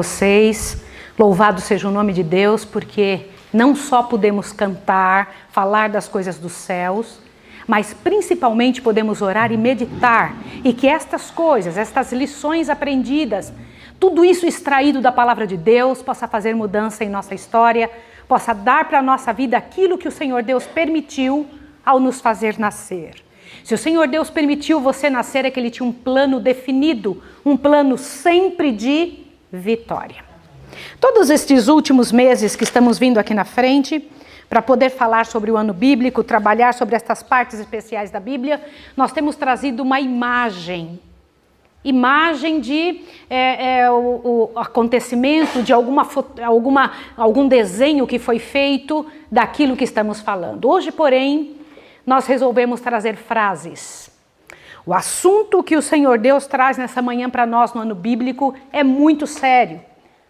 Vocês, louvado seja o nome de Deus, porque não só podemos cantar, falar das coisas dos céus, mas principalmente podemos orar e meditar, e que estas coisas, estas lições aprendidas, tudo isso extraído da palavra de Deus, possa fazer mudança em nossa história, possa dar para a nossa vida aquilo que o Senhor Deus permitiu ao nos fazer nascer. Se o Senhor Deus permitiu você nascer, é que Ele tinha um plano definido, um plano sempre de vitória. Todos estes últimos meses que estamos vindo aqui na frente, para poder falar sobre o ano bíblico, trabalhar sobre estas partes especiais da Bíblia, nós temos trazido uma imagem de o acontecimento, de algum desenho que foi feito daquilo que estamos falando. Hoje, porém, nós resolvemos trazer frases. O assunto que o Senhor Deus traz nessa manhã para nós no ano bíblico é muito sério.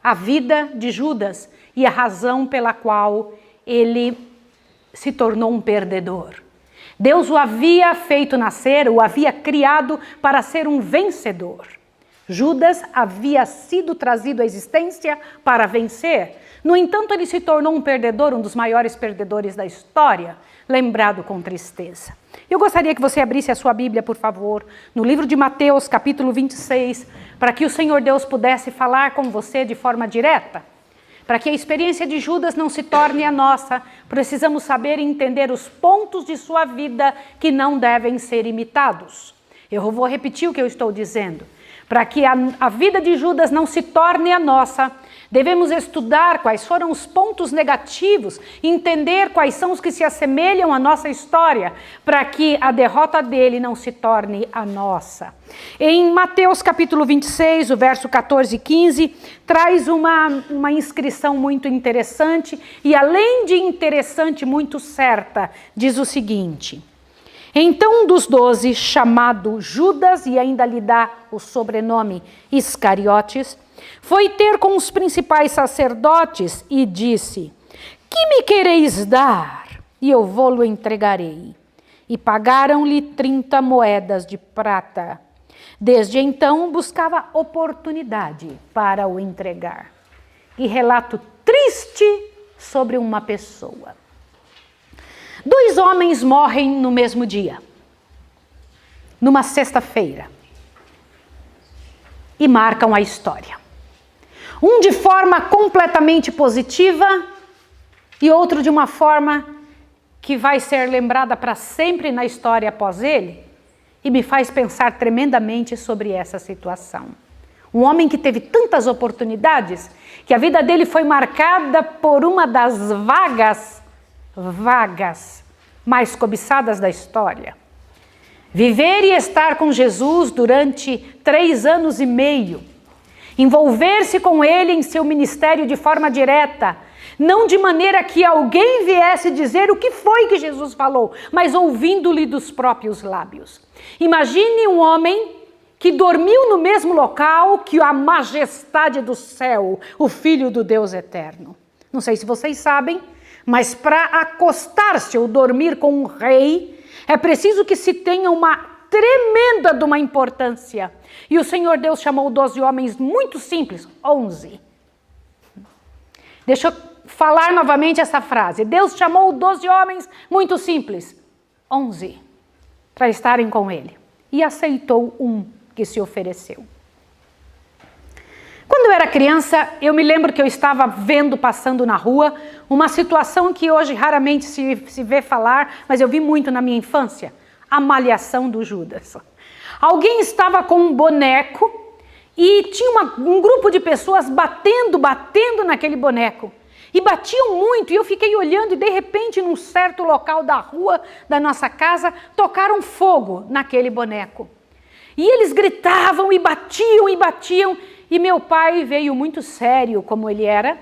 A vida de Judas e a razão pela qual ele se tornou um perdedor. Deus o havia feito nascer, o havia criado para ser um vencedor. Judas havia sido trazido à existência para vencer. No entanto, ele se tornou um perdedor, um dos maiores perdedores da história, lembrado com tristeza. Eu gostaria que você abrisse a sua Bíblia, por favor, no livro de Mateus, capítulo 26, para que o Senhor Deus pudesse falar com você de forma direta. Para que a experiência de Judas não se torne a nossa, precisamos saber e entender os pontos de sua vida que não devem ser imitados. Eu vou repetir o que eu estou dizendo. Para que a vida de Judas não se torne a nossa, devemos estudar quais foram os pontos negativos, entender quais são os que se assemelham à nossa história, para que a derrota dele não se torne a nossa. Em Mateus capítulo 26, o verso 14 e 15, traz uma inscrição muito interessante e, além de interessante, muito certa, diz o seguinte: então um dos 12, chamado Judas, e ainda lhe dá o sobrenome Iscariotes, foi ter com os principais sacerdotes e disse: que me quereis dar? E eu vou-lo entregarei. E pagaram-lhe 30 moedas de prata. Desde então buscava oportunidade para o entregar. E relato triste sobre uma pessoa. 2 homens morrem no mesmo dia, numa sexta-feira, e marcam a história. Um de forma completamente positiva e outro de uma forma que vai ser lembrada para sempre na história após ele, e me faz pensar tremendamente sobre essa situação. Um homem que teve tantas oportunidades que a vida dele foi marcada por uma das vagas mais cobiçadas da história. Viver e estar com Jesus durante 3 anos e meio, envolver-se com ele em seu ministério de forma direta, não de maneira que alguém viesse dizer o que foi que Jesus falou, mas ouvindo-lhe dos próprios lábios. Imagine um homem que dormiu no mesmo local que a majestade do céu, o Filho do Deus eterno. Não sei se vocês sabem, mas para acostar-se ou dormir com um rei, é preciso que se tenha uma tremenda de uma importância. E o Senhor Deus chamou 12 homens muito simples, 11. Deixa eu falar novamente essa frase. Deus chamou 12 homens muito simples, 11, para estarem com ele. E aceitou um que se ofereceu. Quando eu era criança, eu me lembro que eu estava vendo, passando na rua, uma situação que hoje raramente se vê falar, mas eu vi muito na minha infância, a malhação do Judas. Alguém estava com um boneco e tinha um grupo de pessoas batendo naquele boneco. E batiam muito, e eu fiquei olhando, e de repente, num certo local da rua da nossa casa, tocaram fogo naquele boneco. E eles gritavam e batiam, e meu pai veio muito sério, como ele era,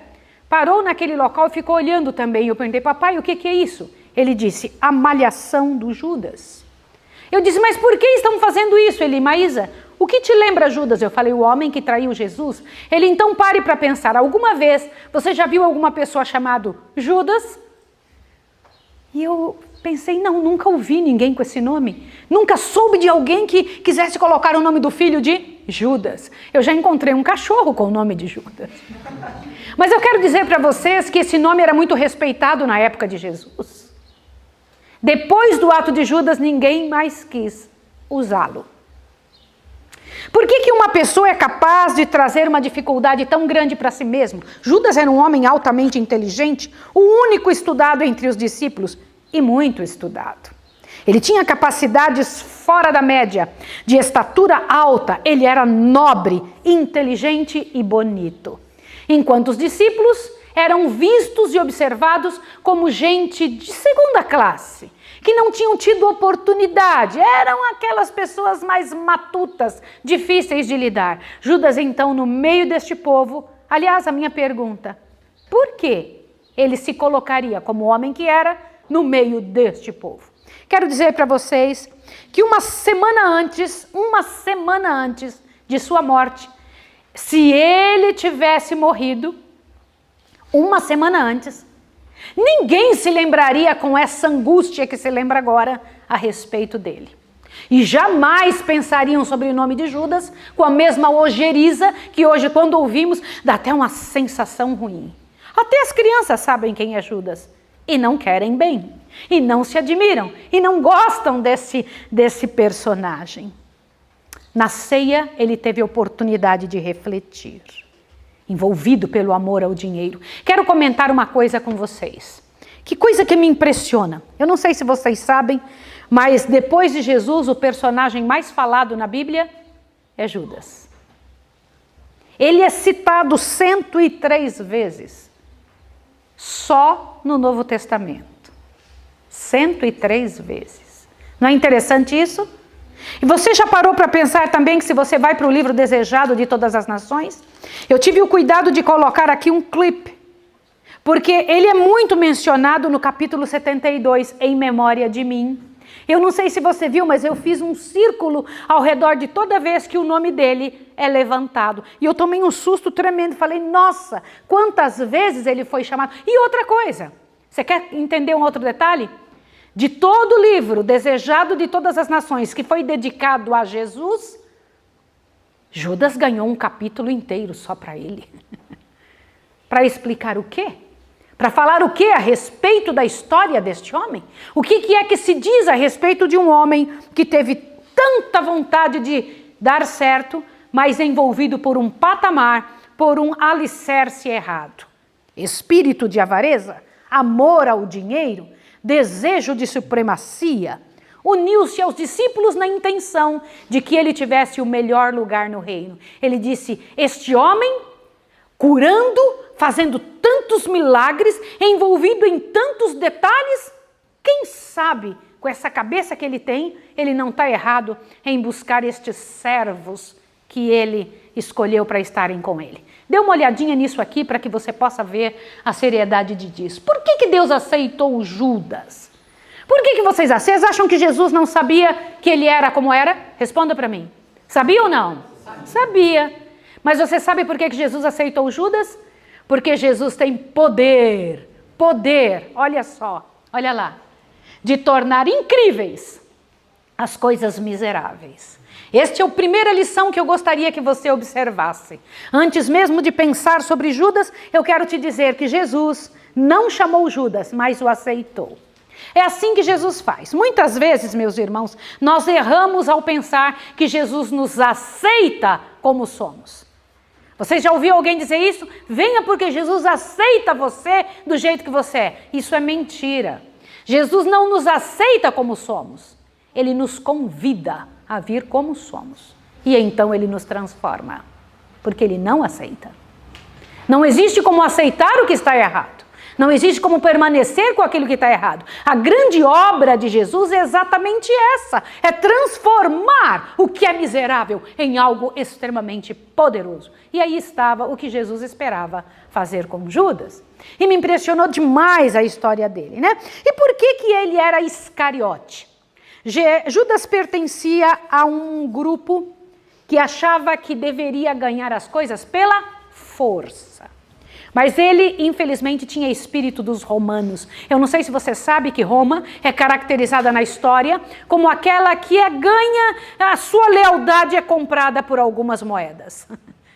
parou naquele local e ficou olhando também. Eu perguntei: papai, o que é isso? Ele disse: a malhação do Judas. Eu disse: mas por que estão fazendo isso? Ele: Maísa, o que te lembra Judas? Eu falei: o homem que traiu Jesus. Ele: então pare para pensar, alguma vez você já viu alguma pessoa chamada Judas? E eu pensei: não, nunca ouvi ninguém com esse nome. Nunca soube de alguém que quisesse colocar o nome do filho de Judas. Eu já encontrei um cachorro com o nome de Judas. Mas eu quero dizer para vocês que esse nome era muito respeitado na época de Jesus. Depois do ato de Judas, ninguém mais quis usá-lo. Por que uma pessoa é capaz de trazer uma dificuldade tão grande para si mesmo? Judas era um homem altamente inteligente, o único estudado entre os discípulos e muito estudado. Ele tinha capacidades fora da média, de estatura alta, ele era nobre, inteligente e bonito. Enquanto os discípulos eram vistos e observados como gente de segunda classe, que não tinham tido oportunidade, eram aquelas pessoas mais matutas, difíceis de lidar. Judas, então, no meio deste povo, aliás, a minha pergunta, por que ele se colocaria como homem que era no meio deste povo? Quero dizer para vocês que uma semana antes de sua morte, se ele tivesse morrido, uma semana antes, ninguém se lembraria com essa angústia que se lembra agora a respeito dele. E jamais pensariam sobre o nome de Judas com a mesma ojeriza que hoje, quando ouvimos, dá até uma sensação ruim. Até as crianças sabem quem é Judas e não querem bem, e não se admiram, e não gostam desse personagem. Na ceia, ele teve oportunidade de refletir, envolvido pelo amor ao dinheiro. Quero comentar uma coisa com vocês. Que coisa que me impressiona. Eu não sei se vocês sabem, mas depois de Jesus, o personagem mais falado na Bíblia é Judas. Ele é citado 103 vezes, só no Novo Testamento. 103 vezes. Não é interessante isso? E você já parou para pensar também que se você vai para o livro Desejado de Todas as Nações, eu tive o cuidado de colocar aqui um clipe, porque ele é muito mencionado no capítulo 72, em memória de mim. Eu não sei se você viu, mas eu fiz um círculo ao redor de toda vez que o nome dele é levantado. E eu tomei um susto tremendo, falei, nossa, quantas vezes ele foi chamado. E outra coisa, você quer entender um outro detalhe? De todo o livro Desejado de Todas as Nações, que foi dedicado a Jesus, Judas ganhou um capítulo inteiro só para ele. Para explicar o quê? Para falar o quê a respeito da história deste homem? O que é que se diz a respeito de um homem que teve tanta vontade de dar certo, mas envolvido por um patamar, por um alicerce errado? Espírito de avareza, amor ao dinheiro, desejo de supremacia, uniu-se aos discípulos na intenção de que ele tivesse o melhor lugar no reino. Ele disse, este homem, curando, fazendo tantos milagres, envolvido em tantos detalhes, quem sabe, com essa cabeça que ele tem, ele não está errado em buscar estes servos que ele escolheu para estarem com ele. Dê uma olhadinha nisso aqui para que você possa ver a seriedade disso. Por que Deus aceitou Judas? Por que vocês acham que Jesus não sabia que ele era como era? Responda para mim. Sabia ou não? Sabia. Mas você sabe por que Jesus aceitou Judas? Porque Jesus tem poder, olha só, olha lá, de tornar incríveis as coisas miseráveis. Esta é a primeira lição que eu gostaria que você observasse. Antes mesmo de pensar sobre Judas, eu quero te dizer que Jesus não chamou Judas, mas o aceitou. É assim que Jesus faz. Muitas vezes, meus irmãos, nós erramos ao pensar que Jesus nos aceita como somos. Você já ouviu alguém dizer isso? Venha porque Jesus aceita você do jeito que você é. Isso é mentira. Jesus não nos aceita como somos. Ele nos convida a vir como somos. E então ele nos transforma. Porque ele não aceita. Não existe como aceitar o que está errado. Não existe como permanecer com aquilo que está errado. A grande obra de Jesus é exatamente essa. É transformar o que é miserável em algo extremamente poderoso. E aí estava o que Jesus esperava fazer com Judas. E me impressionou demais a história dele, né? E por que ele era Iscariote? Judas pertencia a um grupo que achava que deveria ganhar as coisas pela força. Mas ele, infelizmente, tinha espírito dos romanos. Eu não sei se você sabe que Roma é caracterizada na história como aquela que ganha, a sua lealdade é comprada por algumas moedas.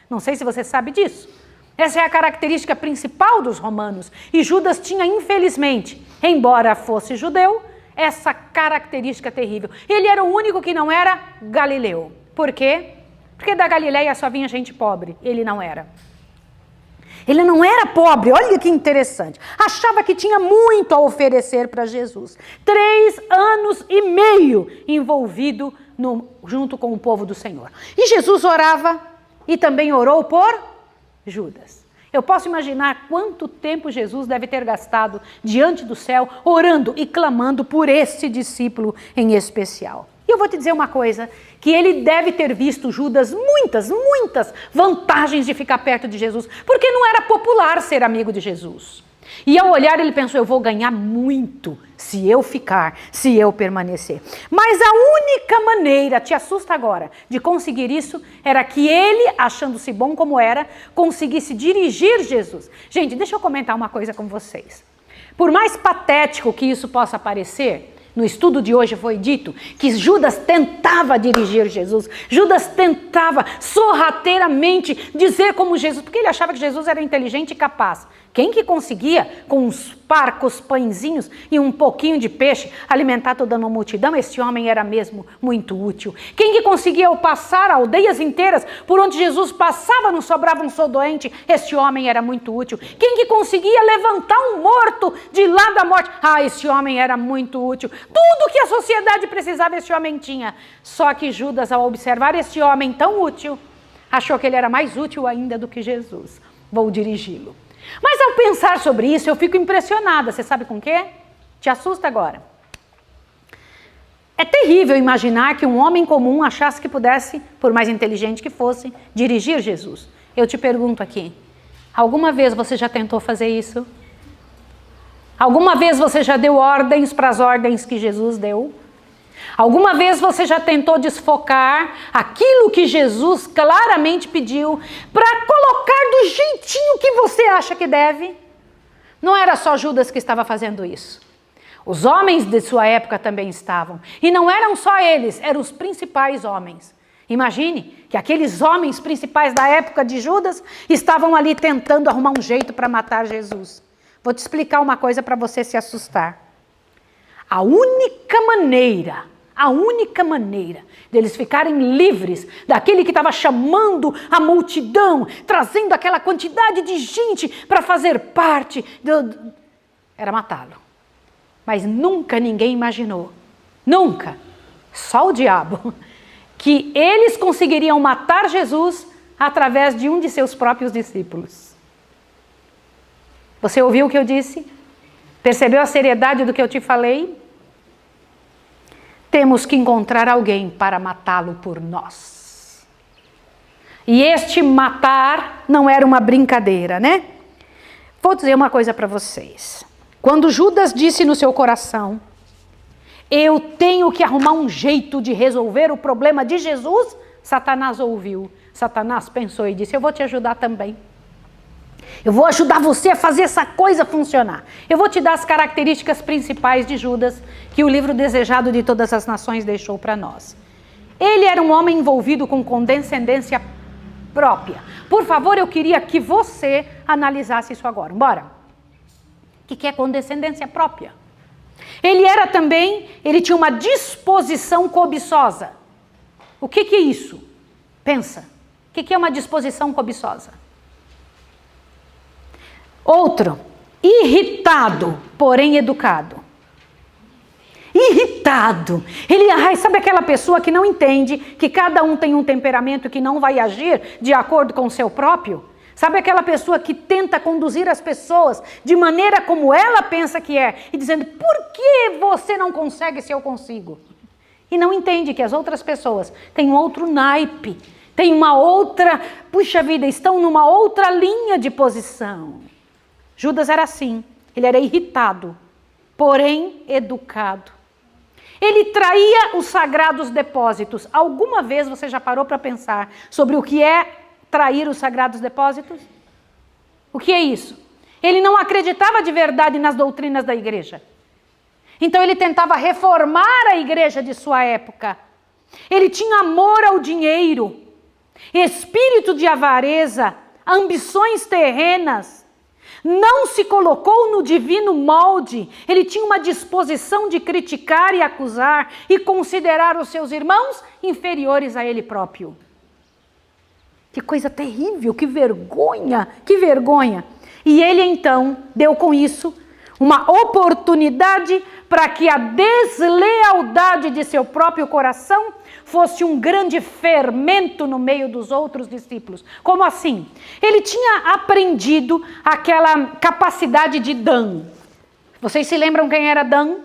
Não sei se você sabe disso. Essa é a característica principal dos romanos. E Judas tinha, infelizmente, embora fosse judeu, essa característica terrível. Ele era o único que não era galileu. Por quê? Porque da Galileia só vinha gente pobre. Ele não era. Ele não era pobre, olha que interessante. Achava que tinha muito a oferecer para Jesus. 3 anos e meio envolvido junto com o povo do Senhor. E Jesus orava e também orou por Judas. Eu posso imaginar quanto tempo Jesus deve ter gastado diante do céu, orando e clamando por esse discípulo em especial. E eu vou te dizer uma coisa, que ele deve ter visto Judas muitas vantagens de ficar perto de Jesus, porque não era popular ser amigo de Jesus. E ao olhar ele pensou, eu vou ganhar muito se eu ficar, se eu permanecer. Mas a única maneira, te assusta agora, de conseguir isso, era que ele, achando-se bom como era, conseguisse dirigir Jesus. Gente, deixa eu comentar uma coisa com vocês. Por mais patético que isso possa parecer, no estudo de hoje foi dito que Judas tentava dirigir Jesus. Judas tentava sorrateiramente dizer como Jesus, porque ele achava que Jesus era inteligente e capaz. Quem que conseguia, com uns parcos pãezinhos e um pouquinho de peixe, alimentar toda uma multidão? Esse homem era mesmo muito útil. Quem que conseguia passar aldeias inteiras por onde Jesus passava, não sobrava um só doente? Esse homem era muito útil. Quem que conseguia levantar um morto de lá da morte? Esse homem era muito útil. Tudo que a sociedade precisava, esse homem tinha. Só que Judas, ao observar esse homem tão útil, achou que ele era mais útil ainda do que Jesus. Vou dirigi-lo. Mas ao pensar sobre isso, eu fico impressionada. Você sabe com o quê? Te assusta agora. É terrível imaginar que um homem comum achasse que pudesse, por mais inteligente que fosse, dirigir Jesus. Eu te pergunto aqui, alguma vez você já tentou fazer isso? Alguma vez você já deu ordens para as ordens que Jesus deu? Alguma vez você já tentou desfocar aquilo que Jesus claramente pediu para colocar do jeitinho que você acha que deve? Não era só Judas que estava fazendo isso. Os homens de sua época também estavam. E não eram só eles, eram os principais homens. Imagine que aqueles homens principais da época de Judas estavam ali tentando arrumar um jeito para matar Jesus. Vou te explicar uma coisa para você se assustar. A única maneira deles ficarem livres daquele que estava chamando a multidão, trazendo aquela quantidade de gente para fazer parte, era matá-lo. Mas nunca ninguém imaginou, nunca, só o diabo, que eles conseguiriam matar Jesus através de um de seus próprios discípulos. Você ouviu o que eu disse? Percebeu a seriedade do que eu te falei? Temos que encontrar alguém para matá-lo por nós. E este matar não era uma brincadeira, né? Vou dizer uma coisa para vocês. Quando Judas disse no seu coração, eu tenho que arrumar um jeito de resolver o problema de Jesus, Satanás ouviu. Satanás pensou e disse, eu vou te ajudar também. Eu vou ajudar você a fazer essa coisa funcionar. Eu vou te dar as características principais de Judas que o livro Desejado de Todas as Nações deixou para nós. Ele era um homem envolvido com condescendência própria. Por favor, eu queria que você analisasse isso agora. Bora. O que é condescendência própria? Ele tinha uma disposição cobiçosa. O que é isso? Pensa. O que é uma disposição cobiçosa? Outro, irritado, porém educado. Irritado. Sabe aquela pessoa que não entende que cada um tem um temperamento que não vai agir de acordo com o seu próprio? Sabe aquela pessoa que tenta conduzir as pessoas de maneira como ela pensa que é, e dizendo, por que você não consegue se eu consigo? E não entende que as outras pessoas têm um outro naipe, têm uma outra, puxa vida, estão numa outra linha de posição. Judas era assim, ele era irritado, porém educado. Ele traía os sagrados depósitos. Alguma vez você já parou para pensar sobre o que é trair os sagrados depósitos? O que é isso? Ele não acreditava de verdade nas doutrinas da igreja. Então ele tentava reformar a igreja de sua época. Ele tinha amor ao dinheiro, espírito de avareza, ambições terrenas. Não se colocou no divino molde. Ele tinha uma disposição de criticar e acusar e considerar os seus irmãos inferiores a ele próprio. Que coisa terrível, que vergonha, que vergonha. E ele então deu com isso uma oportunidade para que a deslealdade de seu próprio coração fosse um grande fermento no meio dos outros discípulos. Como assim? Ele tinha aprendido aquela capacidade de Dan. Vocês se lembram quem era Dan?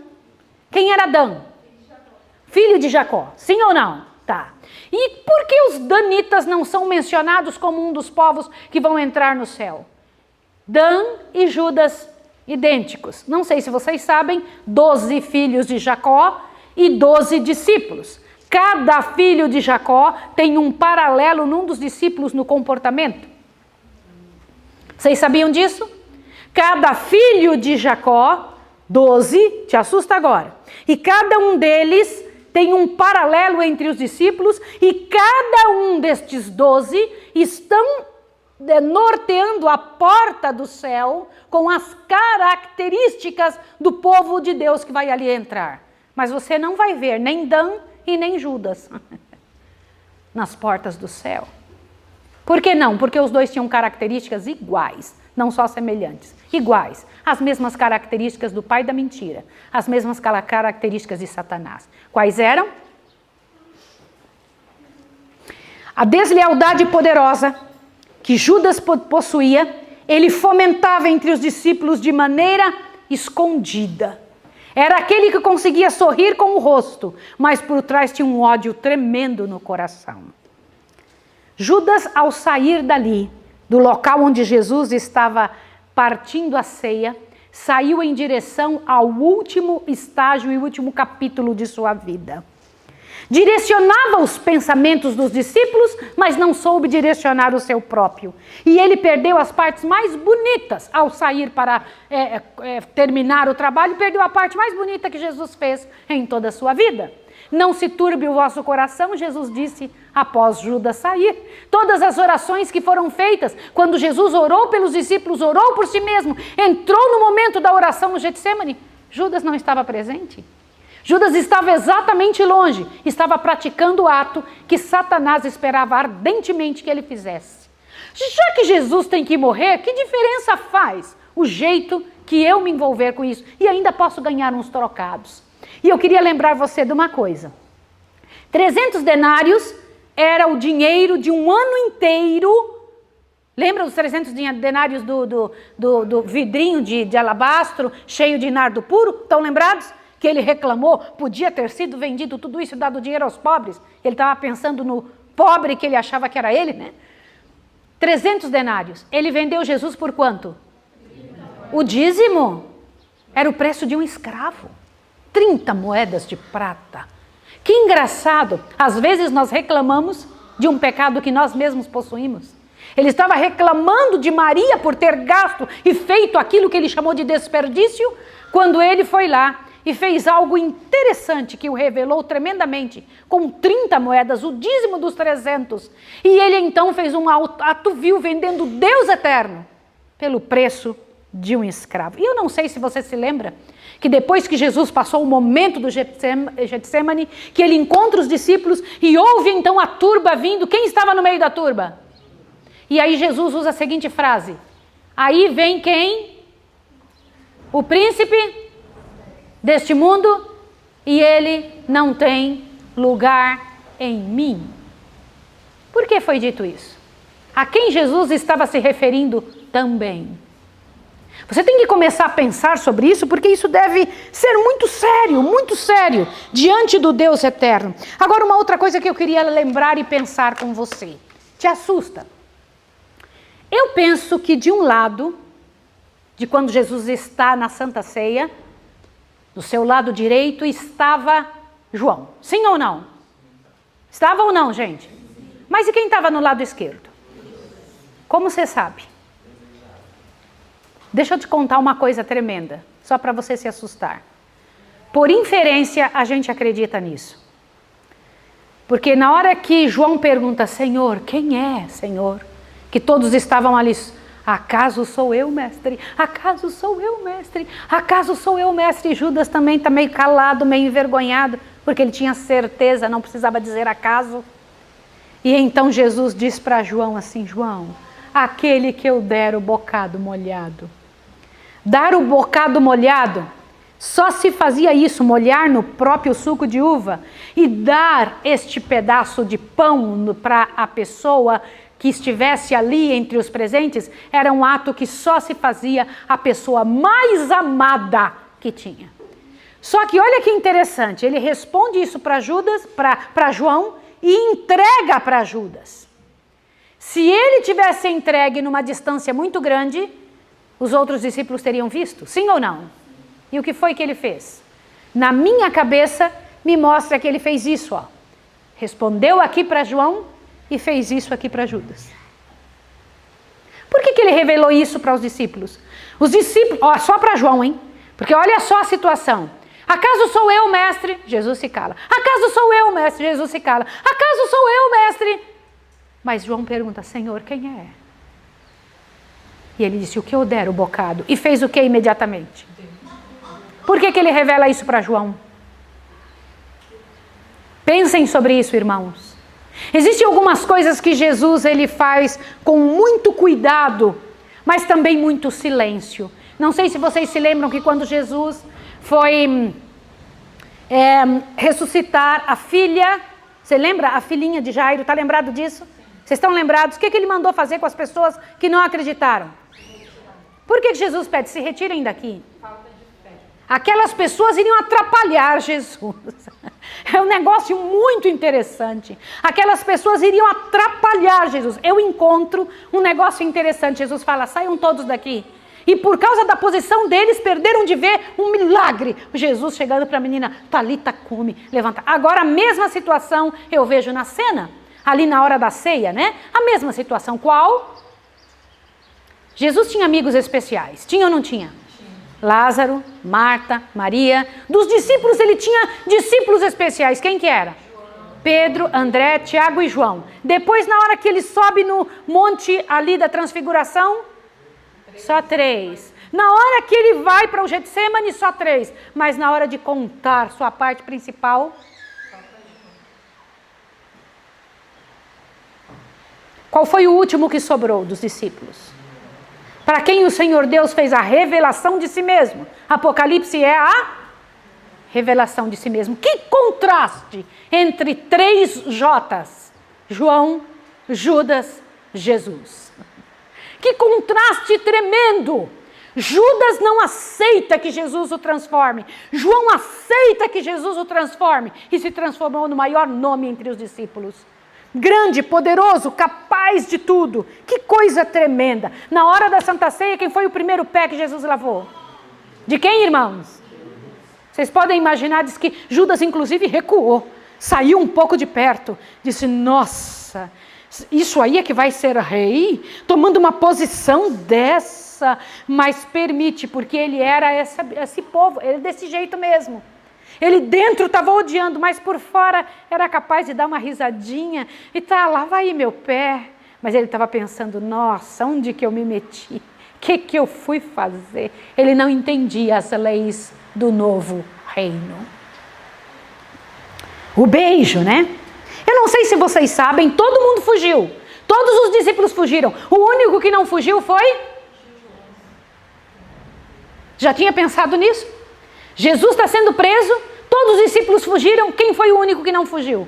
Quem era Dan? Filho de Jacó. Sim ou não? Tá. E por que os danitas não são mencionados como um dos povos que vão entrar no céu? Dan e Judas idênticos. Não sei se vocês sabem, 12 filhos de Jacó e 12 discípulos. Cada filho de Jacó tem um paralelo num dos discípulos no comportamento. Vocês sabiam disso? Cada filho de Jacó, 12, te assusta agora. E cada um deles tem um paralelo entre os discípulos e cada um destes 12 estão norteando a porta do céu com as características do povo de Deus que vai ali entrar. Mas você não vai ver nem Dan e nem Judas nas portas do céu. Por que não? Porque os dois tinham características iguais, não só semelhantes, iguais. As mesmas características do pai da mentira, as mesmas características de Satanás. Quais eram? A deslealdade poderosa que Judas possuía, ele fomentava entre os discípulos de maneira escondida. Era aquele que conseguia sorrir com o rosto, mas por trás tinha um ódio tremendo no coração. Judas, ao sair dali, do local onde Jesus estava partindo a ceia, saiu em direção ao último estágio e último capítulo de sua vida. Direcionava os pensamentos dos discípulos, mas não soube direcionar o seu próprio. E ele perdeu as partes mais bonitas ao sair para terminar o trabalho, perdeu a parte mais bonita que Jesus fez em toda a sua vida. Não se turbe o vosso coração, Jesus disse após Judas sair. Todas as orações que foram feitas, quando Jesus orou pelos discípulos, orou por si mesmo, entrou no momento da oração no Getsemane, Judas não estava presente. Judas estava exatamente longe, estava praticando o ato que Satanás esperava ardentemente que ele fizesse. Já que Jesus tem que morrer, que diferença faz o jeito que eu me envolver com isso? E ainda posso ganhar uns trocados. E eu queria lembrar você de uma coisa. 300 denários era o dinheiro de um ano inteiro. Lembra dos 300 denários do vidrinho de alabastro cheio de nardo puro? Estão lembrados? Que ele reclamou, podia ter sido vendido tudo isso e dado dinheiro aos pobres. Ele estava pensando no pobre que ele achava que era ele, né? 300 denários. Ele vendeu Jesus por quanto? O dízimo era o preço de um escravo. 30 moedas de prata. Que engraçado. Às vezes nós reclamamos de um pecado que nós mesmos possuímos. Ele estava reclamando de Maria por ter gasto e feito aquilo que ele chamou de desperdício, quando ele foi lá e fez algo interessante que o revelou tremendamente, com 30 moedas, o dízimo dos 300. E ele então fez um ato vil, vendendo Deus eterno, pelo preço de um escravo. E eu não sei se você se lembra, que depois que Jesus passou o momento do Getsemane, que ele encontra os discípulos e ouve então a turba vindo. Quem estava no meio da turba? E aí Jesus usa a seguinte frase: aí vem quem? O príncipe deste mundo, e ele não tem lugar em mim. Por que foi dito isso? A quem Jesus estava se referindo também? Você tem que começar a pensar sobre isso, porque isso deve ser muito sério, diante do Deus eterno. Agora, uma outra coisa que eu queria lembrar e pensar com você. Te assusta? Eu penso que de um lado, de quando Jesus está na Santa Ceia, do seu lado direito estava João. Sim ou não? Estava ou não, gente? Mas e quem estava no lado esquerdo? Como você sabe? Deixa eu te contar uma coisa tremenda, só para você se assustar. Por inferência, a gente acredita nisso. Porque na hora que João pergunta, Senhor, quem é, Senhor? Que todos estavam ali, acaso sou eu, mestre? Acaso sou eu, mestre? Acaso sou eu, mestre? E Judas também está meio calado, meio envergonhado, porque ele tinha certeza, não precisava dizer acaso. E então Jesus diz para João assim, João, aquele que eu der o bocado molhado. Dar o bocado molhado, só se fazia isso, molhar no próprio suco de uva e dar este pedaço de pão para a pessoa que estivesse ali entre os presentes, era um ato que só se fazia a pessoa mais amada que tinha. Só que olha que interessante, ele responde isso para Judas, para João e entrega para Judas. Se ele tivesse entregue numa distância muito grande, os outros discípulos teriam visto, sim ou não? E o que foi que ele fez? Na minha cabeça, me mostra que ele fez isso, ó. Respondeu aqui para João e fez isso aqui para Judas. Por que ele revelou isso para os discípulos? Os discípulos, ó, só para João, hein? Porque olha só a situação. Acaso sou eu, mestre? Jesus se cala. Acaso sou eu, mestre? Jesus se cala. Acaso sou eu, mestre? Mas João pergunta, Senhor, quem é? E ele disse, o que eu der o bocado. E fez o que imediatamente? Por que ele revela isso para João? Pensem sobre isso, irmãos. Existem algumas coisas que Jesus ele faz com muito cuidado, mas também muito silêncio. Não sei se vocês se lembram que quando Jesus foi ressuscitar a filha, você lembra? A filhinha de Jairo, está lembrado disso? Vocês estão lembrados? O que ele mandou fazer com as pessoas que não acreditaram? Por que Jesus pede? Se retirem daqui. Aquelas pessoas iriam atrapalhar Jesus. É um negócio muito interessante. Aquelas pessoas iriam atrapalhar Jesus. Eu encontro um negócio interessante. Jesus fala, saiam todos daqui. E por causa da posição deles, perderam de ver um milagre. Jesus chegando para a menina, Talita cumi, levanta. Agora a mesma situação eu vejo na cena, ali na hora da ceia, né? A mesma situação. Qual? Jesus tinha amigos especiais. Tinha ou não tinha? Lázaro, Marta, Maria. Dos discípulos, ele tinha discípulos especiais. Quem que era? Pedro, André, Tiago e João. Depois, na hora que ele sobe no monte ali da transfiguração, só 3. Na hora que ele vai para o Getsemane, só 3. Mas na hora de contar sua parte principal, qual foi o último que sobrou dos discípulos? Para quem o Senhor Deus fez a revelação de si mesmo. Apocalipse é a revelação de si mesmo. Que contraste entre 3 J's. João, Judas, Jesus. Que contraste tremendo. Judas não aceita que Jesus o transforme. João aceita que Jesus o transforme. E se transformou no maior nome entre os discípulos. Grande, poderoso, capaz de tudo. Que coisa tremenda. Na hora da Santa Ceia, quem foi o primeiro pé que Jesus lavou? De quem, irmãos? Vocês podem imaginar, diz que Judas inclusive recuou. Saiu um pouco de perto. Disse, nossa, isso aí é que vai ser rei? Tomando uma posição dessa. Mas permite, porque ele era esse povo, ele desse jeito mesmo. Ele dentro estava odiando, mas por fora era capaz de dar uma risadinha. E tá, lava aí meu pé. Mas ele estava pensando, nossa, onde que eu me meti? O que eu fui fazer? Ele não entendia as leis do novo reino. O beijo, né? Eu não sei se vocês sabem, todo mundo fugiu. Todos os discípulos fugiram. O único que não fugiu foi? Já tinha pensado nisso? Jesus está sendo preso, todos os discípulos fugiram, quem foi o único que não fugiu?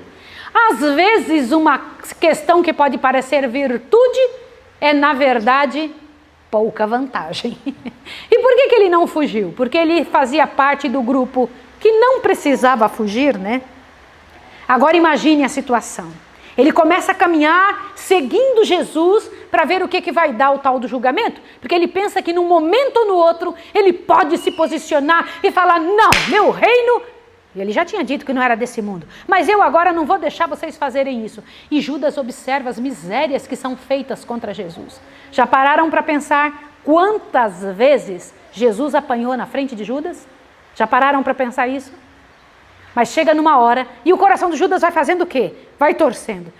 Às vezes uma questão que pode parecer virtude é na verdade pouca vantagem. E por que ele não fugiu? Porque ele fazia parte do grupo que não precisava fugir, né? Agora imagine a situação. Ele começa a caminhar seguindo Jesus para ver o que vai dar o tal do julgamento. Porque ele pensa que num momento ou no outro ele pode se posicionar e falar, não, meu reino... E ele já tinha dito que não era desse mundo. Mas eu agora não vou deixar vocês fazerem isso. E Judas observa as misérias que são feitas contra Jesus. Já pararam para pensar quantas vezes Jesus apanhou na frente de Judas? Já pararam para pensar isso? Mas chega numa hora e o coração de Judas vai fazendo o quê? Vai torcendo,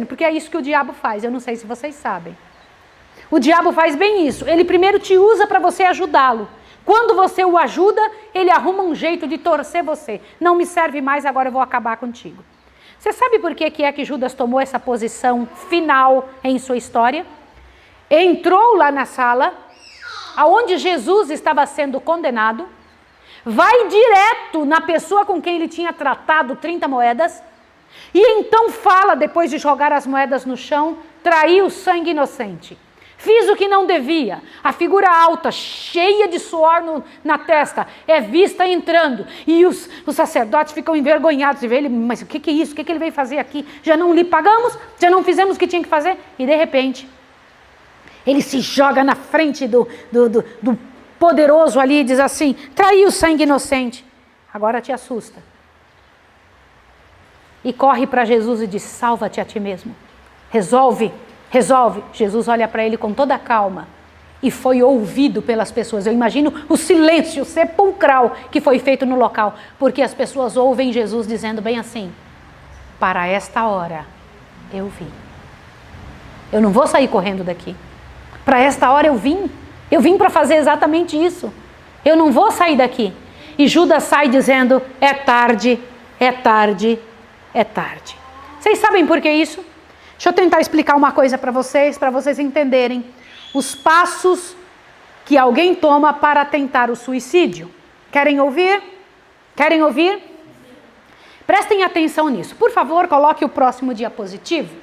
porque é isso que o diabo faz. Eu não sei se vocês sabem. O diabo faz bem isso. Ele primeiro te usa para você ajudá-lo. Quando você o ajuda, ele arruma um jeito de torcer você. Não me serve mais, agora eu vou acabar contigo. Você sabe por que é que Judas tomou essa posição final em sua história? Entrou lá na sala, aonde Jesus estava sendo condenado, vai direto na pessoa com quem ele tinha tratado 30 moedas, e então fala, depois de jogar as moedas no chão, traí o sangue inocente. Fiz o que não devia. A figura alta, cheia de suor na testa, é vista entrando. E os sacerdotes ficam envergonhados de ver ele. Mas o que é isso? O que ele veio fazer aqui? Já não lhe pagamos? Já não fizemos o que tinha que fazer? E de repente, ele se joga na frente do poderoso ali e diz assim, traí o sangue inocente. Agora te assusta. E corre para Jesus e diz, salva-te a ti mesmo. Resolve. Jesus olha para ele com toda a calma e foi ouvido pelas pessoas. Eu imagino o silêncio sepulcral que foi feito no local, porque as pessoas ouvem Jesus dizendo bem assim, para esta hora eu vim. Eu não vou sair correndo daqui. Para esta hora eu vim para fazer exatamente isso. Eu não vou sair daqui. E Judas sai dizendo, é tarde. Vocês sabem por que isso? Deixa eu tentar explicar uma coisa para vocês entenderem os passos que alguém toma para tentar o suicídio. Querem ouvir? Prestem atenção nisso. Por favor, coloque o próximo diapositivo,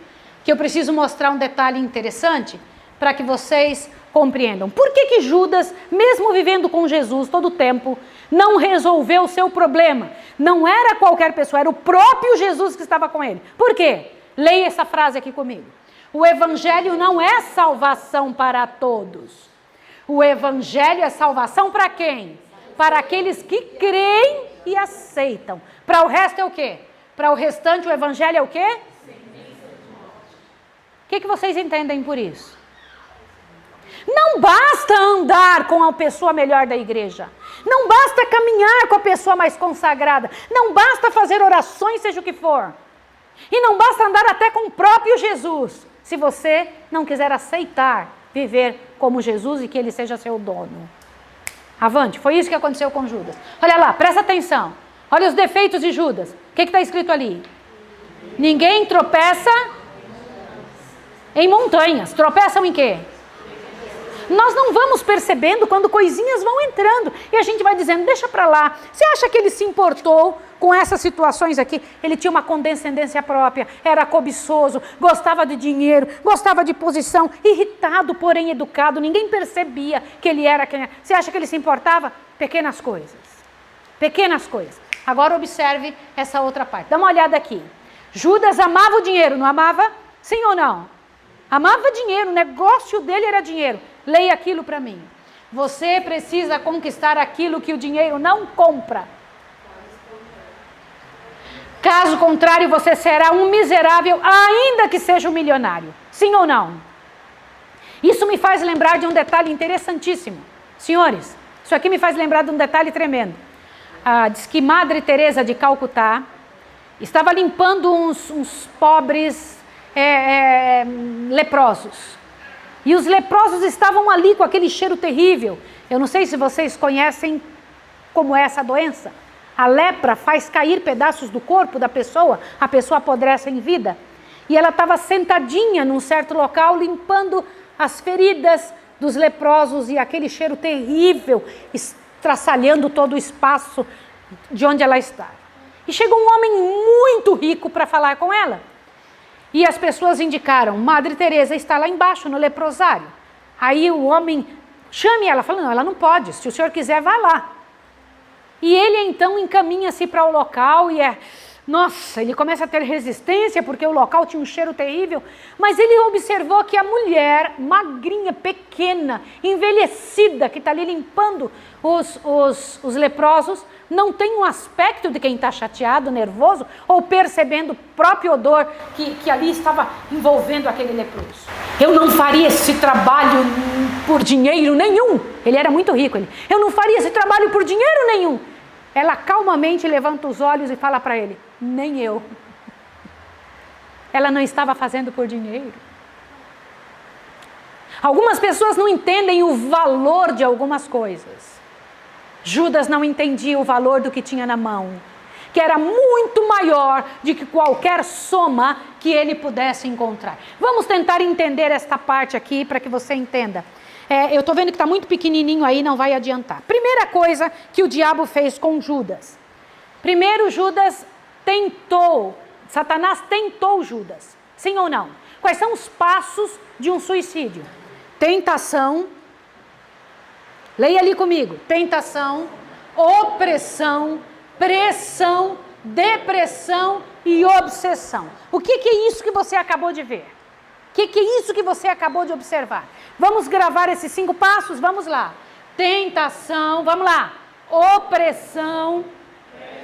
que eu preciso mostrar um detalhe interessante para que vocês compreendam. Por que Judas, mesmo vivendo com Jesus todo o tempo, não resolveu o seu problema? Não era qualquer pessoa, era o próprio Jesus que estava com ele. Por quê? Leia essa frase aqui comigo. O evangelho não é salvação para todos. O evangelho é salvação para quem? Para aqueles que creem e aceitam. Para o resto é o quê? Para o restante o evangelho é o quê? O que vocês entendem por isso? Não basta andar com a pessoa melhor da igreja. Não basta caminhar com a pessoa mais consagrada. Não basta fazer orações, seja o que for. E não basta andar até com o próprio Jesus, se você não quiser aceitar viver como Jesus e que ele seja seu dono. Avante, foi isso que aconteceu com Judas. Olha lá, presta atenção. Olha os defeitos de Judas. O que está escrito ali? Ninguém tropeça em montanhas. Tropeçam em quê? Nós não vamos percebendo quando coisinhas vão entrando. E a gente vai dizendo, deixa para lá. Você acha que ele se importou com essas situações aqui? Ele tinha uma condescendência própria, era cobiçoso, gostava de dinheiro, gostava de posição, irritado, porém educado. Ninguém percebia que ele era quem era. Você acha que ele se importava? Pequenas coisas. Agora observe essa outra parte. Dá uma olhada aqui. Judas amava o dinheiro, não amava? Sim ou não? Amava dinheiro, o negócio dele era dinheiro. Leia aquilo para mim. Você precisa conquistar aquilo que o dinheiro não compra. Caso contrário, você será um miserável, ainda que seja um milionário. Sim ou não? Isso me faz lembrar de um detalhe interessantíssimo. Senhores, isso aqui me faz lembrar de um detalhe tremendo. Diz que Madre Teresa de Calcutá estava limpando uns pobres leprosos. E os leprosos estavam ali com aquele cheiro terrível. Eu não sei se vocês conhecem como é essa doença. A lepra faz cair pedaços do corpo da pessoa, a pessoa apodrece em vida. E ela estava sentadinha num certo local, limpando as feridas dos leprosos e aquele cheiro terrível, estraçalhando todo o espaço de onde ela estava. E chegou um homem muito rico para falar com ela. E as pessoas indicaram, Madre Teresa está lá embaixo no leprosário. Aí o homem chame ela, fala, não, ela não pode, se o senhor quiser, vá lá. E ele então encaminha-se para o local e ele começa a ter resistência porque o local tinha um cheiro terrível, mas ele observou que a mulher, magrinha, pequena, envelhecida, que está ali limpando os leprosos, não tem um aspecto de quem está chateado, nervoso, ou percebendo o próprio odor que ali estava envolvendo aquele leproso. Eu não faria esse trabalho por dinheiro nenhum. Ele era muito rico. Eu não faria esse trabalho por dinheiro nenhum. Ela calmamente levanta os olhos e fala para ele: nem eu. Ela não estava fazendo por dinheiro. Algumas pessoas não entendem o valor de algumas coisas. Judas não entendia o valor do que tinha na mão, que era muito maior do que qualquer soma que ele pudesse encontrar. Vamos tentar entender esta parte aqui para que você entenda. Eu estou vendo que está muito pequenininho aí, não vai adiantar. Primeira coisa que o diabo fez com Judas. Primeiro, Satanás tentou Judas. Sim ou não? Quais são os passos de um suicídio? Tentação. Leia ali comigo. Tentação, opressão, pressão, depressão e obsessão. O que é isso que você acabou de ver? O que é isso que você acabou de observar? Vamos gravar esses 5 passos? Vamos lá. Tentação, vamos lá. Opressão,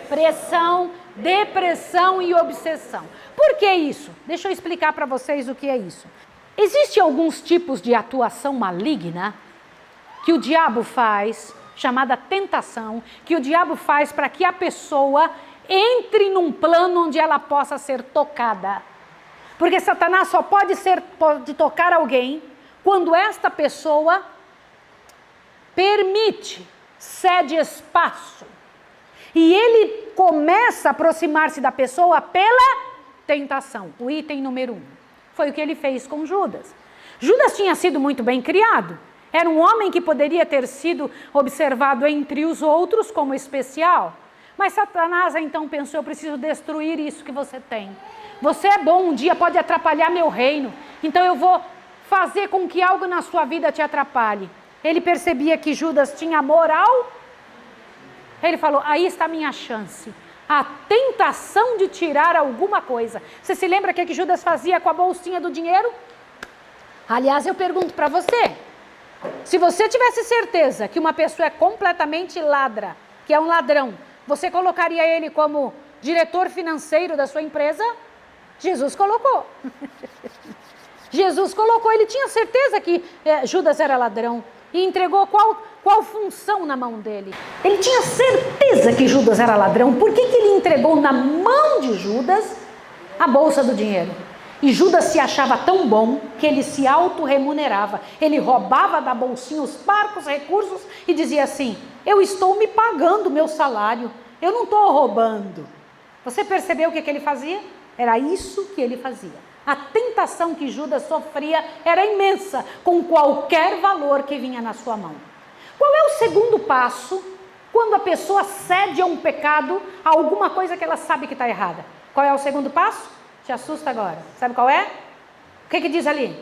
pressão, depressão e obsessão. Por que isso? Deixa eu explicar para vocês o que é isso. Existem alguns tipos de atuação maligna que o diabo faz, chamada tentação, que o diabo faz para que a pessoa entre num plano onde ela possa ser tocada. Porque Satanás só pode tocar alguém quando esta pessoa permite, cede espaço. E ele começa a aproximar-se da pessoa pela tentação. O item número 1. Foi o que ele fez com Judas. Judas tinha sido muito bem criado. Era um homem que poderia ter sido observado entre os outros como especial. Mas Satanás então pensou: eu preciso destruir isso que você tem. Você é bom, um dia pode atrapalhar meu reino. Então eu vou fazer com que algo na sua vida te atrapalhe. Ele percebia que Judas tinha moral. Ele falou: aí está a minha chance. A tentação de tirar alguma coisa. Você se lembra o que Judas fazia com a bolsinha do dinheiro? Aliás, eu pergunto para você. Se você tivesse certeza que uma pessoa é completamente ladra, que é um ladrão, você colocaria ele como diretor financeiro da sua empresa? Jesus colocou. Jesus colocou, ele tinha certeza que Judas era ladrão e entregou qual função na mão dele. Ele tinha certeza que Judas era ladrão. Por que ele entregou na mão de Judas a bolsa do dinheiro? E Judas se achava tão bom que ele se auto-remunerava. Ele roubava da bolsinha os parcos recursos e dizia assim: eu estou me pagando o meu salário, eu não estou roubando. Você percebeu o que ele fazia? Era isso que ele fazia. A tentação que Judas sofria era imensa com qualquer valor que vinha na sua mão. Qual é o segundo passo quando a pessoa cede a um pecado, a alguma coisa que ela sabe que está errada? Qual é o segundo passo? Te assusta agora. Sabe qual é? O que diz ali?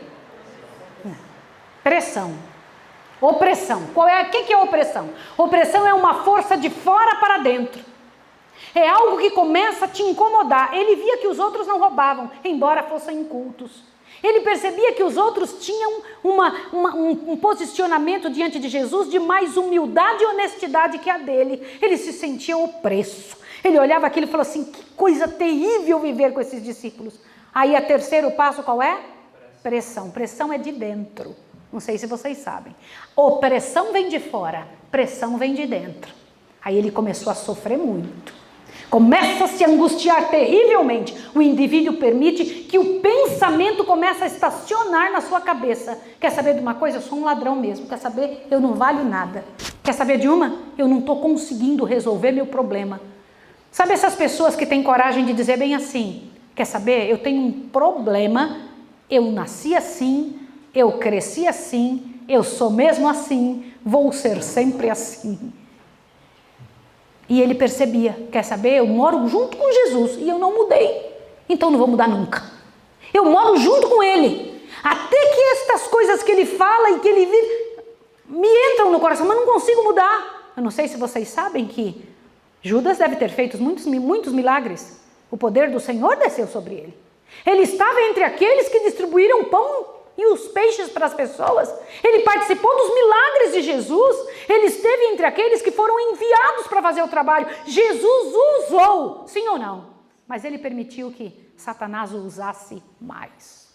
Pressão. Opressão. O que é opressão? Opressão é uma força de fora para dentro. É algo que começa a te incomodar. Ele via que os outros não roubavam, embora fossem incultos. Ele percebia que os outros tinham um posicionamento diante de Jesus de mais humildade e honestidade que a dele. Ele se sentia opresso. Ele olhava aquilo e falou assim: que coisa terrível viver com esses discípulos. Aí o terceiro passo qual é? Pressão. Pressão é de dentro. Não sei se vocês sabem. Opressão vem de fora, pressão vem de dentro. Aí ele começou a sofrer muito. Começa a se angustiar terrivelmente. O indivíduo permite que o pensamento comece a estacionar na sua cabeça. Quer saber de uma coisa? Eu sou um ladrão mesmo. Quer saber? Eu não valho nada. Quer saber de uma? Eu não estou conseguindo resolver meu problema. Sabe essas pessoas que têm coragem de dizer bem assim: quer saber? Eu tenho um problema, eu nasci assim, eu cresci assim, eu sou mesmo assim, vou ser sempre assim. E ele percebia: quer saber? Eu moro junto com Jesus e eu não mudei, então não vou mudar nunca. Eu moro junto com ele, até que estas coisas que ele fala e que ele vive me entram no coração, mas não consigo mudar. Eu não sei se vocês sabem que Judas deve ter feito muitos milagres. O poder do Senhor desceu sobre ele. Ele estava entre aqueles que distribuíram pão e os peixes para as pessoas. Ele participou dos milagres de Jesus. Ele esteve entre aqueles que foram enviados para fazer o trabalho. Jesus usou, sim ou não? Mas ele permitiu que Satanás o usasse mais.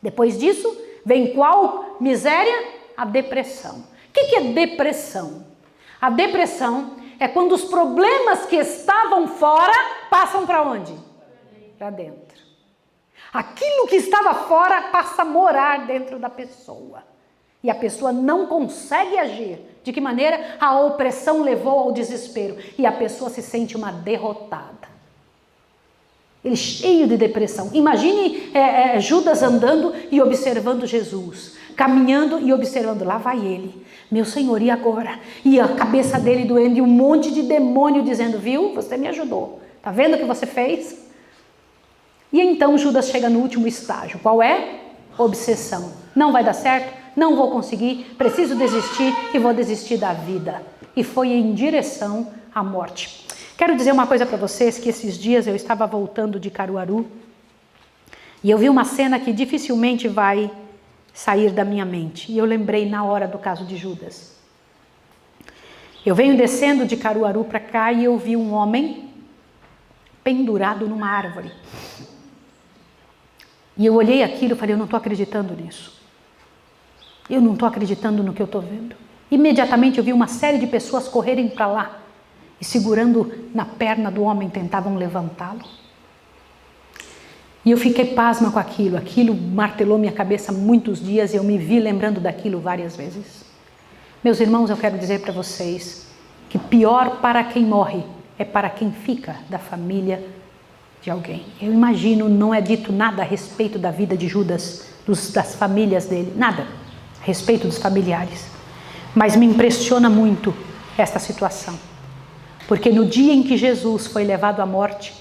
Depois disso, vem qual miséria? A depressão. O que é depressão? A depressão é quando os problemas que estavam fora passam para onde? Para dentro. Aquilo que estava fora passa a morar dentro da pessoa. E a pessoa não consegue agir. De que maneira? A opressão levou ao desespero. E a pessoa se sente uma derrotada. Ele cheio de depressão. Imagine Judas andando e observando Jesus. Caminhando e observando. Lá vai ele. Meu Senhor, e agora? E a cabeça dele doendo. E um monte de demônio dizendo, viu? Você me ajudou. Tá vendo o que você fez? E então Judas chega no último estágio. Qual é? Obsessão. Não vai dar certo? Não vou conseguir. Preciso desistir e vou desistir da vida. E foi em direção à morte. Quero dizer uma coisa para vocês, que esses dias eu estava voltando de Caruaru e eu vi uma cena que dificilmente vai sair da minha mente. E eu lembrei na hora do caso de Judas. Eu venho descendo de Caruaru para cá e eu vi um homem pendurado numa árvore. E eu olhei aquilo e falei, eu não estou acreditando nisso. Eu não estou acreditando no que eu estou vendo. Imediatamente eu vi uma série de pessoas correrem para lá e segurando na perna do homem tentavam levantá-lo. E eu fiquei pasma com aquilo. Aquilo martelou minha cabeça muitos dias e eu me vi lembrando daquilo várias vezes. Meus irmãos, eu quero dizer para vocês que pior para quem morre é para quem fica da família de alguém. Eu imagino, não é dito nada a respeito da vida de Judas, das famílias dele, nada a respeito dos familiares. Mas me impressiona muito esta situação. Porque no dia em que Jesus foi levado à morte,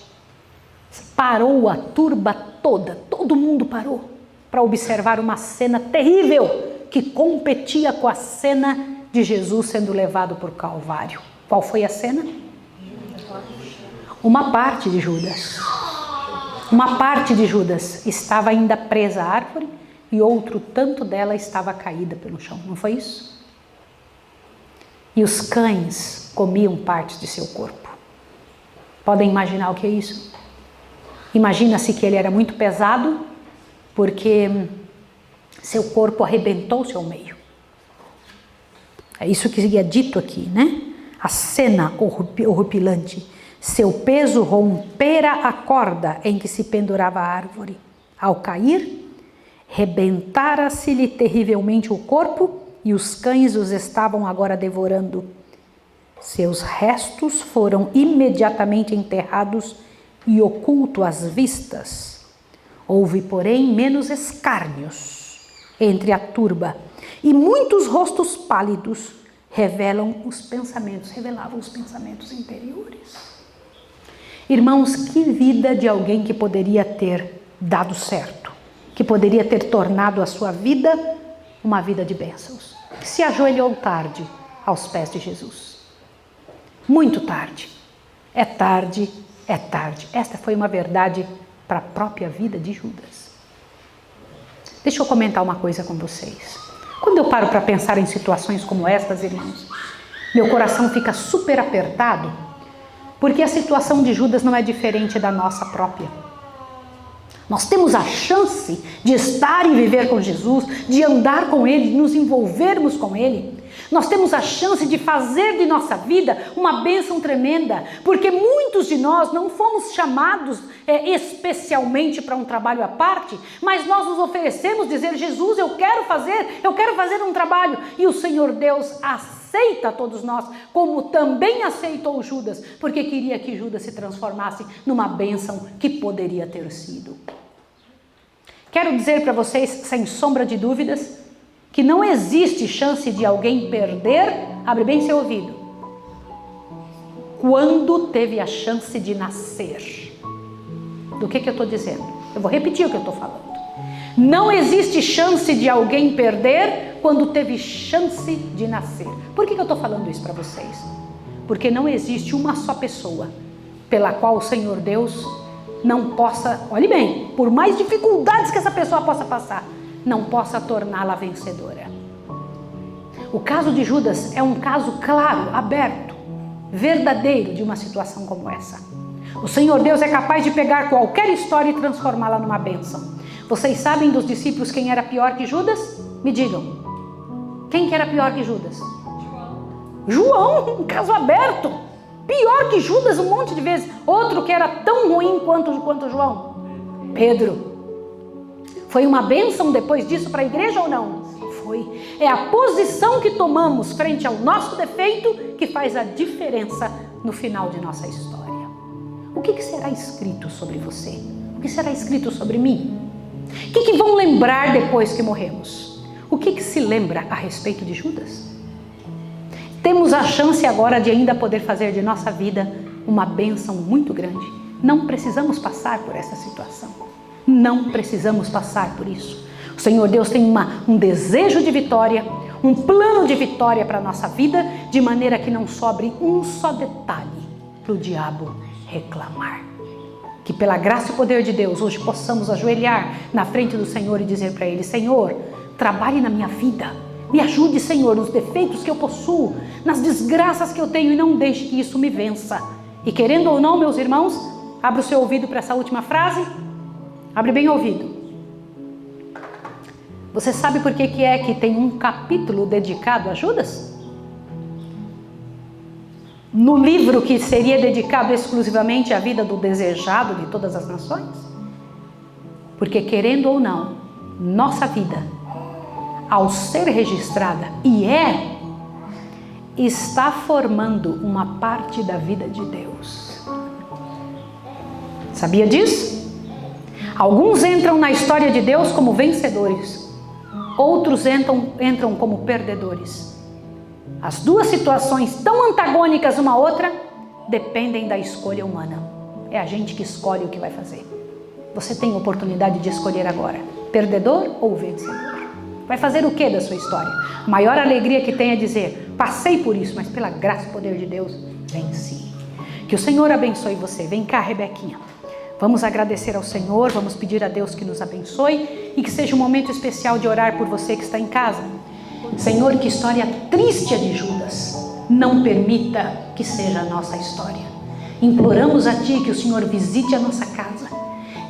parou a turba toda, todo mundo parou para observar uma cena terrível que competia com a cena de Jesus sendo levado por Calvário. Qual foi a cena? Uma parte de Judas estava ainda presa à árvore e outro tanto dela estava caída pelo chão, não foi isso? E os cães comiam partes de seu corpo. Podem imaginar o que é isso? Imagina-se que ele era muito pesado, porque seu corpo arrebentou-se ao meio. É isso que é dito aqui, né? A cena horripilante. Seu peso rompera a corda em que se pendurava a árvore. Ao cair, rebentara-se-lhe terrivelmente o corpo e os cães os estavam agora devorando. Seus restos foram imediatamente enterrados e ocultos às vistas. Houve, porém, menos escárnios entre a turba e muitos rostos pálidos revelavam os pensamentos interiores. Irmãos, que vida de alguém que poderia ter dado certo, que poderia ter tornado a sua vida uma vida de bênçãos, que se ajoelhou tarde aos pés de Jesus. Muito tarde. É tarde, é tarde. Esta foi uma verdade para a própria vida de Judas. Deixa eu comentar uma coisa com vocês. Quando eu paro para pensar em situações como estas, irmãos, meu coração fica super apertado, porque a situação de Judas não é diferente da nossa própria. Nós temos a chance de estar e viver com Jesus, de andar com Ele, de nos envolvermos com Ele. Nós temos a chance de fazer de nossa vida uma bênção tremenda, porque muitos de nós não fomos chamados especialmente para um trabalho à parte, mas nós nos oferecemos dizer, Jesus, eu quero fazer um trabalho, e o Senhor Deus aceita todos nós, como também aceitou Judas, porque queria que Judas se transformasse numa bênção que poderia ter sido. Quero dizer para vocês, sem sombra de dúvidas, que não existe chance de alguém perder, abre bem seu ouvido, quando teve a chance de nascer. Do que eu estou dizendo? Eu vou repetir o que eu estou falando. Não existe chance de alguém perder quando teve chance de nascer. Por que eu estou falando isso para vocês? Porque não existe uma só pessoa pela qual o Senhor Deus não possa, olhe bem, por mais dificuldades que essa pessoa possa passar, não possa torná-la vencedora. O caso de Judas é um caso claro, aberto, verdadeiro de uma situação como essa. O Senhor Deus é capaz de pegar qualquer história e transformá-la numa bênção. Vocês sabem dos discípulos quem era pior que Judas? Me digam. Quem que era pior que Judas? João, um caso aberto. Pior que Judas um monte de vezes. Outro que era tão ruim quanto João? Pedro. Foi uma bênção depois disso para a igreja ou não? Foi. É a posição que tomamos frente ao nosso defeito que faz a diferença no final de nossa história. O que será escrito sobre você? O que será escrito sobre mim? O que vão lembrar depois que morremos? O que se lembra a respeito de Judas? Temos a chance agora de ainda poder fazer de nossa vida uma bênção muito grande. Não precisamos passar por essa situação. Não precisamos passar por isso. O Senhor Deus tem um desejo de vitória, um plano de vitória para a nossa vida, de maneira que não sobre um só detalhe para o diabo reclamar. Que pela graça e poder de Deus, hoje possamos ajoelhar na frente do Senhor e dizer para Ele: Senhor, trabalhe na minha vida. Me ajude, Senhor, nos defeitos que eu possuo, nas desgraças que eu tenho, e não deixe que isso me vença. E querendo ou não, meus irmãos, abra o seu ouvido para essa última frase. Abre bem o ouvido. Você sabe por que é que tem um capítulo dedicado a Judas? No livro que seria dedicado exclusivamente à vida do desejado de todas as nações? Porque querendo ou não, nossa vida, ao ser registrada, está formando uma parte da vida de Deus. Sabia disso? Alguns entram na história de Deus como vencedores, outros entram como perdedores. As duas situações, tão antagônicas uma à outra, dependem da escolha humana. É a gente que escolhe o que vai fazer. Você tem a oportunidade de escolher agora, perdedor ou vencedor. Vai fazer o que da sua história? A maior alegria que tem é dizer: passei por isso, mas pela graça e poder de Deus, venci. Que o Senhor abençoe você. Vem cá, Rebequinha. Vamos agradecer ao Senhor, vamos pedir a Deus que nos abençoe e que seja um momento especial de orar por você que está em casa. Senhor, que história triste a de Judas. Não permita que seja a nossa história. Imploramos a Ti que o Senhor visite a nossa casa,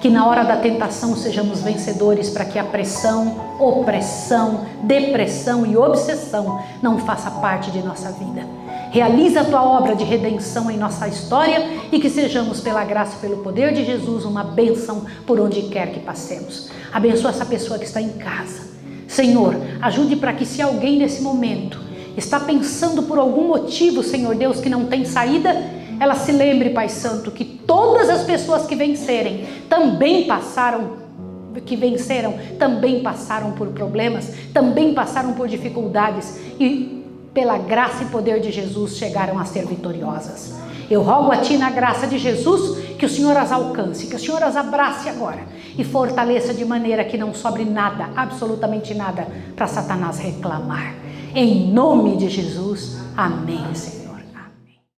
que na hora da tentação sejamos vencedores, para que a pressão, opressão, depressão e obsessão não faça parte de nossa vida. Realiza a Tua obra de redenção em nossa história e que sejamos, pela graça e pelo poder de Jesus, uma bênção por onde quer que passemos. Abençoa essa pessoa que está em casa. Senhor, ajude para que, se alguém nesse momento está pensando por algum motivo, Senhor Deus, que não tem saída, ela se lembre, Pai Santo, que todas as pessoas que venceram também passaram por problemas, também passaram por dificuldades e, pela graça e poder de Jesus, chegaram a ser vitoriosas. Eu rogo a Ti, na graça de Jesus, que o Senhor as alcance, que o Senhor as abrace agora e fortaleça de maneira que não sobre nada, absolutamente nada, para Satanás reclamar. Em nome de Jesus, amém, Senhor.